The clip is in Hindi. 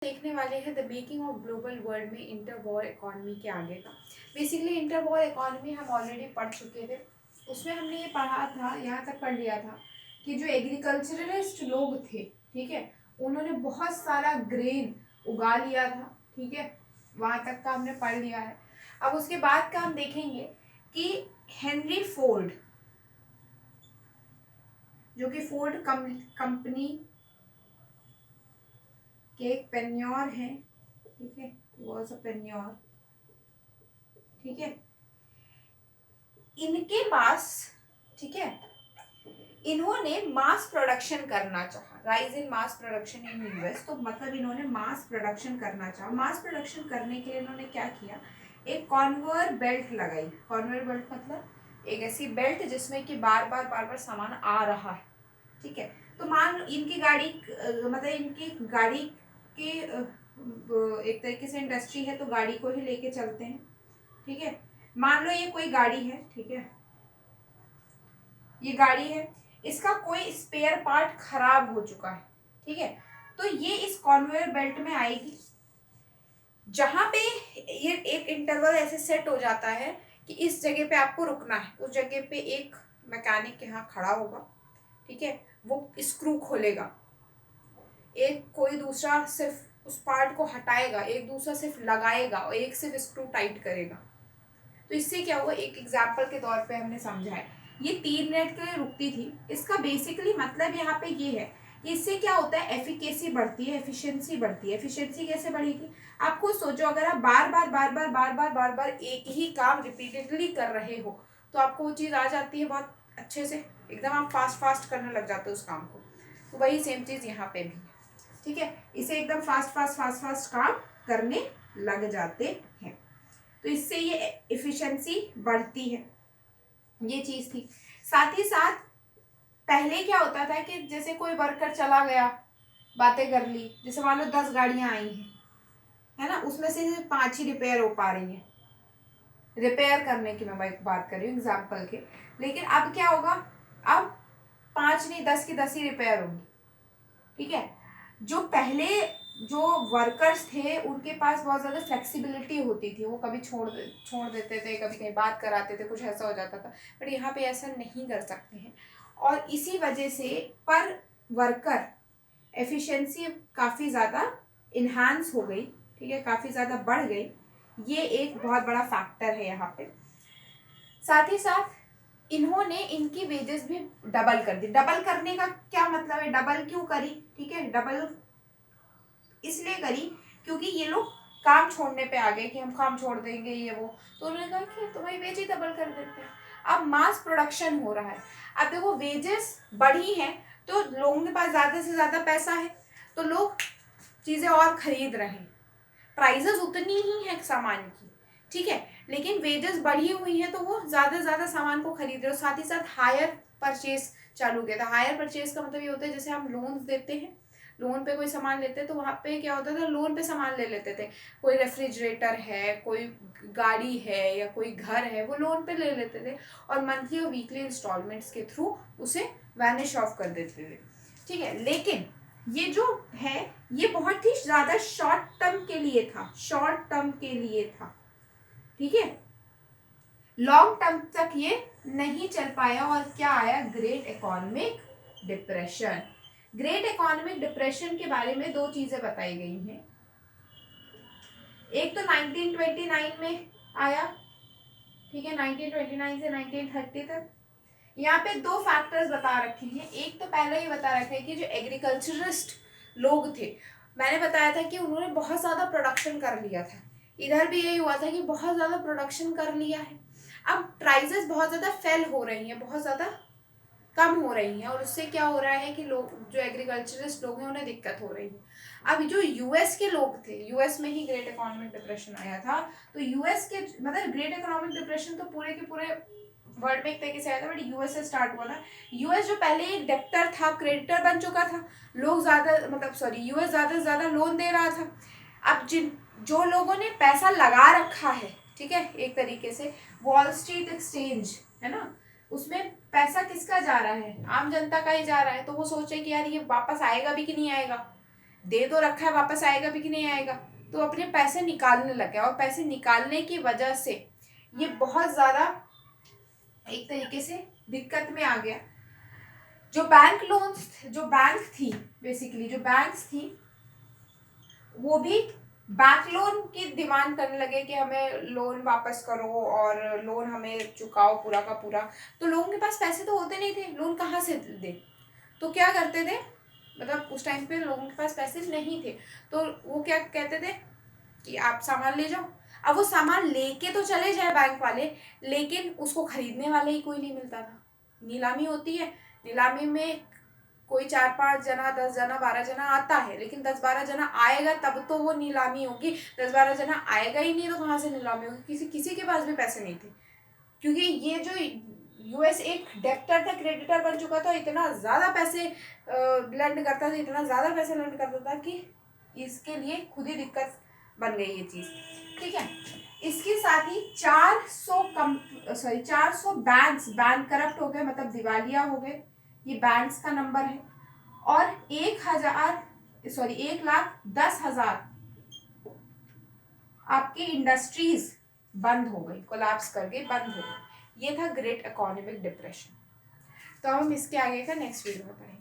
देखने वाले हैं the making of global world में इंटर वॉर इकोनॉमी के आगे का। बेसिकली इंटर वॉर इकोनॉमी हम ऑलरेडी पढ़ चुके थे। उसमें हमने ये पढ़ा था, यहाँ तक पढ़ लिया था कि जो एग्रीकल्चरलिस्ट लोग थे, ठीक है, उन्होंने बहुत सारा ग्रेन उगा लिया था, ठीक है, वहाँ तक का हमने पढ़ लिया है। अब उसके बाद का हम देखेंगे कि हेनरी फोर्ड, जो कि फोर्ड कंपनी के एक पेन्योर हैं, ठीक है, वॉज अ पेन्योर, ठीक है, इनके पास, ठीक है, इन्होंने मास प्रोडक्शन करना चाहा, rise in mass production in US. तो मतलब इन्होंने मास प्रोडक्शन करना चाहा। मास प्रोडक्शन करने के लिए इन्होंने क्या किया, एक कॉन्वेयर बेल्ट लगाई। कॉन्वेयर बेल्ट मतलब एक ऐसी बेल्ट जिसमें कि बार बार सामान आ रहा है, ठीक है। तो मान इनकी गाड़ी मतलब इनकी गाड़ी की एक तरीके से इंडस्ट्री है, तो गाड़ी को ही लेके चलते हैं, ठीक है। मान लो ये कोई गाड़ी है, ठीक है, ये गाड़ी है, इसका कोई स्पेयर पार्ट खराब हो चुका है, ठीक है, तो ये इस कॉन्वेयर बेल्ट में आएगी, जहां पे ये एक इंटरवल ऐसे सेट हो जाता है कि इस जगह पे आपको रुकना है। उस जगह पे एक मैकेनिक यहाँ खड़ा होगा, ठीक है, वो स्क्रू खोलेगा, एक कोई दूसरा सिर्फ उस पार्ट को हटाएगा, एक दूसरा सिर्फ लगाएगा और एक सिर्फ स्क्रू टाइट करेगा। तो इससे क्या हुआ, एक एग्जाम्पल के तौर पे हमने समझा है। ये 3 मिनट के लिए रुकती थी। इसका बेसिकली मतलब यहाँ पे ये है कि इससे क्या होता है, एफिकेसी बढ़ती है, एफिशिएंसी बढ़ती है। एफिशिएंसी कैसे बढ़ेगी, आपको सोचो, अगर आप बार बार एक ही काम रिपीटेडली कर रहे हो तो आपको वो चीज़ आ जाती है बहुत अच्छे से, एकदम आप फास्ट करने लग जाते हो उस काम को। तो वही सेम चीज़ यहाँ पे भी, ठीक है, इसे एकदम फास्ट काम करने लग जाते हैं, तो इससे ये एफिशिएंसी बढ़ती है। ये चीज थी। साथ ही साथ पहले क्या होता था कि जैसे कोई वर्कर चला गया, बातें कर ली, जैसे मान लो 10 गाड़ियां आई हैं, है ना, उसमें से 5 ही रिपेयर हो पा रही हैं, रिपेयर करने की मैं बात कर रही हूँ एग्जाम्पल के। लेकिन अब क्या होगा, अब 5 नहीं 10 की 10 ही रिपेयर होगी, ठीक है। जो पहले जो वर्कर्स थे उनके पास बहुत ज़्यादा फ्लेक्सिबिलिटी होती थी, वो कभी छोड़ देते थे, कभी कहीं बात कराते थे, कुछ ऐसा हो जाता था। बट यहाँ पे ऐसा नहीं कर सकते हैं, और इसी वजह से पर वर्कर एफिशिएंसी काफ़ी ज़्यादा इन्हांस हो गई, ठीक है, काफ़ी ज़्यादा बढ़ गई। ये एक बहुत बड़ा फैक्टर है यहाँ पे। साथ ही साथ इन्होंने इनकी वेजेस भी डबल कर दी। डबल करने का क्या मतलब है, डबल क्यों करी, ठीक है, डबल इसलिए करी क्योंकि ये लोग काम छोड़ने पे आ गए कि हम काम छोड़ देंगे ये वो, तो उन्होंने कहा कि तुम्हारी वेज ही डबल कर देते हैं। अब मास प्रोडक्शन हो रहा है, अब देखो वेजेस बढ़ी हैं तो लोगों के पास ज़्यादा से ज़्यादा पैसा है, तो लोग चीज़ें और खरीद रहे हैं। प्राइजेस उतनी ही है सामान की, ठीक है, लेकिन वेजेस बढ़ी हुई है तो वो ज़्यादा से ज़्यादा सामान को खरीद रहे हो। साथ ही साथ हायर परचेज चालू किया था। हायर परचेज का मतलब ये होता है जैसे हम लोन्स देते हैं, लोन पे कोई सामान लेते हैं तो वहाँ पे क्या होता था, लोन पे सामान ले लेते थे। कोई रेफ्रिजरेटर है, कोई गाड़ी है या कोई घर है, वो लोन पे ले लेते थे और मंथली और वीकली इंस्टॉलमेंट्स के थ्रू उसे वैनिश ऑफ कर देते थे, ठीक है। लेकिन ये जो है ये बहुत ही ज़्यादा शॉर्ट टर्म के लिए था, शॉर्ट टर्म के लिए था, ठीक है, लॉन्ग टर्म तक ये नहीं चल पाया और क्या आया, great economic depression. Great economic depression के बारे में 2 चीजें बताई गई हैं। एक तो 1929 में आया, ठीक है, 1929 से 1930 तक। यहाँ पे 2 फैक्टर्स बता रखे हैं। एक तो पहले ही बता रखे हैं कि जो एग्रीकल्चरिस्ट लोग थे, मैंने बताया था कि उन्होंने बहुत ज़्यादा प्रोडक्शन कर लिया था। इधर भी यही हुआ था कि बहुत ज़्यादा प्रोडक्शन कर लिया है, अब प्राइजेस बहुत ज़्यादा फेल हो रही हैं, बहुत ज़्यादा कम हो रही हैं, और उससे क्या हो रहा है कि लोग जो एग्रीकल्चरिस्ट लोग हैं उन्हें दिक्कत हो रही है। अब जो यूएस के लोग थे, यूएस में ही ग्रेट इकोनॉमिक डिप्रेशन आया था, तो यूएस के मतलब ग्रेट इकोनॉमिक डिप्रेशन तो पूरे के पूरे वर्ल्ड में एक तरीके से आया था, बट यूएस से स्टार्ट हुआ था। यूएस जो पहले एक डेप्टर था, क्रेडिटर बन चुका था, लोग ज़्यादा मतलब सॉरी यूएस ज़्यादा से ज़्यादा लोन दे रहा था। अब जो लोगों ने पैसा लगा रखा है, ठीक है, एक तरीके से वॉल स्ट्रीट एक्सचेंज है ना, उसमें पैसा किसका जा रहा है, आम जनता का ही जा रहा है। तो वो सोचे कि यार ये वापस आएगा भी कि नहीं आएगा, दे तो रखा है, वापस आएगा भी कि नहीं आएगा, तो अपने पैसे निकालने लग गया और पैसे निकालने की वजह से ये बहुत ज़्यादा एक तरीके से दिक्कत में आ गया। जो बैंक थी बेसिकली, जो बैंक्स थी वो भी बैंक लोन की डिमांड करने लगे कि हमें लोन वापस करो और लोन हमें चुकाओ पूरा का पूरा। तो लोगों के पास पैसे तो होते नहीं थे, लोन कहाँ से दे। तो क्या करते थे, मतलब उस टाइम पे लोगों के पास पैसे नहीं थे, तो वो क्या कहते थे कि आप सामान ले जाओ। अब वो सामान लेके तो चले जाए बैंक वाले, लेकिन उसको खरीदने वाले ही कोई नहीं मिलता था। नीलामी होती है, नीलामी में कोई 4-5 जना, 10 जना, 12 जना आता है, लेकिन 10-12 जना आएगा तब तो वो नीलामी होगी। 10-12 जना आएगा ही नहीं तो कहाँ से नीलामी होगी। किसी के पास भी पैसे नहीं थे, क्योंकि ये जो यूएस एक डेप्टर था, क्रेडिटर बन चुका था, इतना ज़्यादा पैसे लेंड करता था, इतना ज़्यादा पैसे लेंड करता था कि इसके लिए खुद ही दिक्कत बन गई ये चीज़। ठीक है, इसके साथ ही 400 बैंक करप्ट हो गए, मतलब दिवालिया हो गए, ये बैंक्स का नंबर है। और 1,10,000 आपकी इंडस्ट्रीज बंद हो गई, कोलैप्स करके बंद हो गई। ये था ग्रेट इकोनॉमिक डिप्रेशन। तो हम इसके आगे का नेक्स्ट वीडियो में पढ़ेंगे।